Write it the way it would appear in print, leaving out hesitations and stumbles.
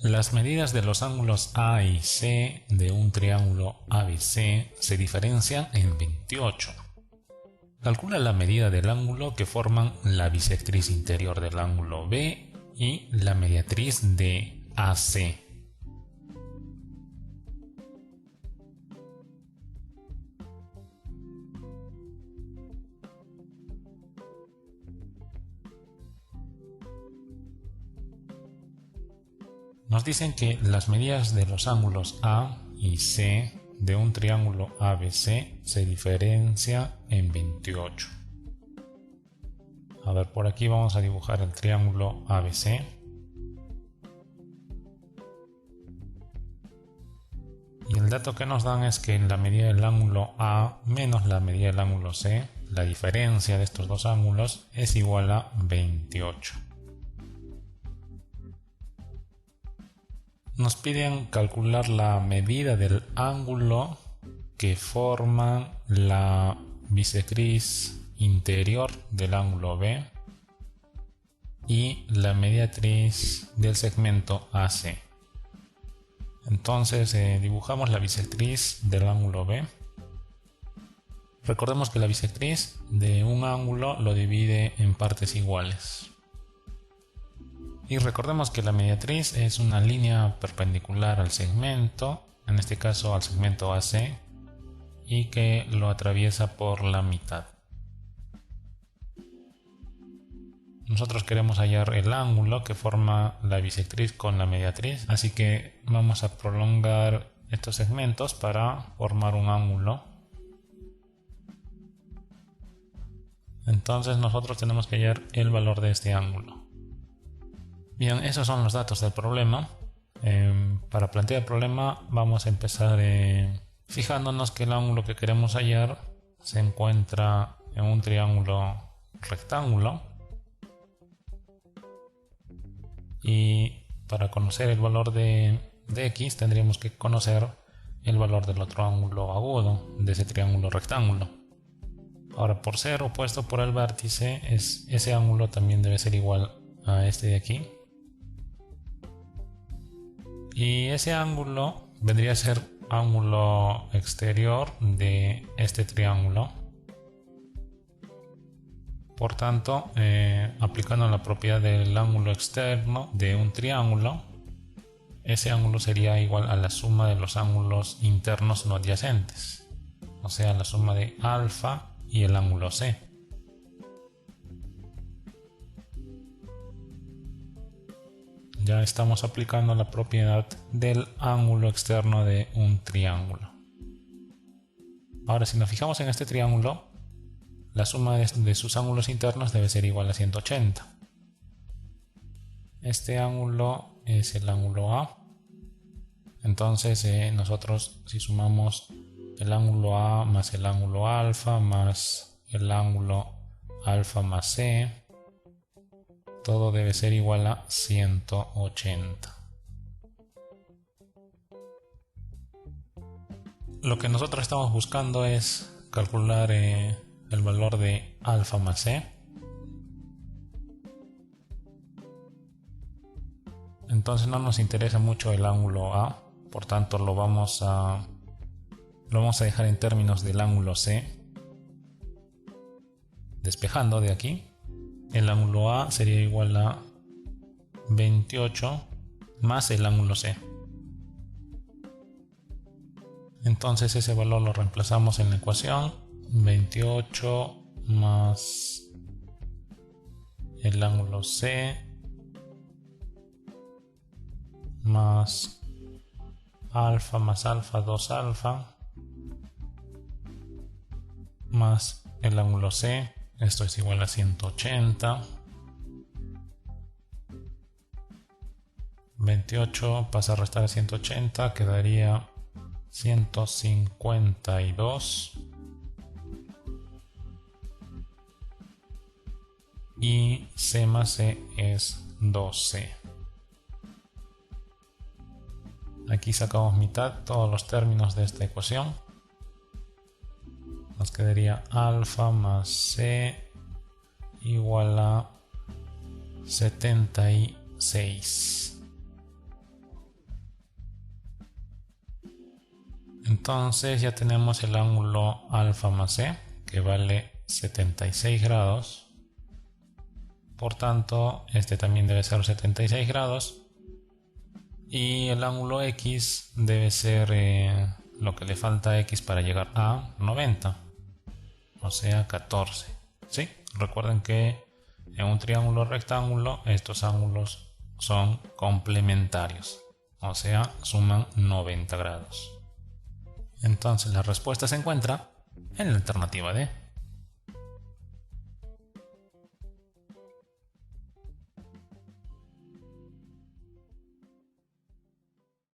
Las medidas de los ángulos A y C de un triángulo ABC se diferencian en 28. Calcula la medida del ángulo que forman la bisectriz interior del ángulo B y la mediatriz de AC. Nos dicen que las medidas de los ángulos A y C de un triángulo ABC se diferencian en 28. A ver, por aquí vamos a dibujar el triángulo ABC. Y el dato que nos dan es que la medida del ángulo A menos la medida del ángulo C, la diferencia de estos dos ángulos, es igual a 28. Nos piden calcular la medida del ángulo que forma la bisectriz interior del ángulo B y la mediatriz del segmento AC. Entonces dibujamos la bisectriz del ángulo B. Recordemos que la bisectriz de un ángulo lo divide en partes iguales. Y recordemos que la mediatriz es una línea perpendicular al segmento, en este caso al segmento AC, y que lo atraviesa por la mitad. Nosotros queremos hallar el ángulo que forma la bisectriz con la mediatriz, así que vamos a prolongar estos segmentos para formar un ángulo. Entonces nosotros tenemos que hallar el valor de este ángulo. Bien, esos son los datos del problema. Para plantear el problema vamos a empezar fijándonos que el ángulo que queremos hallar se encuentra en un triángulo rectángulo. Y para conocer el valor de x tendríamos que conocer el valor del otro ángulo agudo de ese triángulo rectángulo. Ahora, por ser opuesto por el vértice, ese ángulo también debe ser igual a este de aquí. Y ese ángulo vendría a ser ángulo exterior de este triángulo. Por tanto, aplicando la propiedad del ángulo externo de un triángulo, ese ángulo sería igual a la suma de los ángulos internos no adyacentes, o sea, la suma de alfa y el ángulo C. Ya estamos aplicando la propiedad del ángulo externo de un triángulo. Ahora, si nos fijamos en este triángulo, la suma de sus ángulos internos debe ser igual a 180. Este ángulo es el ángulo A. Entonces nosotros, si sumamos el ángulo A más el ángulo alfa más el ángulo alfa más C, todo debe ser igual a 180. Lo que nosotros estamos buscando es calcular el valor de alfa más C. Entonces no nos interesa mucho el ángulo A, por tanto lo vamos a dejar en términos del ángulo C. Despejando de aquí, el ángulo A sería igual a 28 más el ángulo C. Entonces ese valor lo reemplazamos en la ecuación. 28 más el ángulo C más alfa 2 alfa más el ángulo C, esto es igual a 180. 28 pasa a restar a 180, quedaría 152. Y C más C es 2C. Aquí sacamos mitad todos los términos de esta ecuación. Nos quedaría alfa más C igual a 76. Entonces ya tenemos el ángulo alfa más C, que vale 76 grados. Por tanto, este también debe ser 76 grados. Y el ángulo X debe ser lo que le falta a X para llegar a 90. O sea, 14. ¿Sí? Recuerden que en un triángulo rectángulo estos ángulos son complementarios. O sea, suman 90 grados. Entonces la respuesta se encuentra en la alternativa D.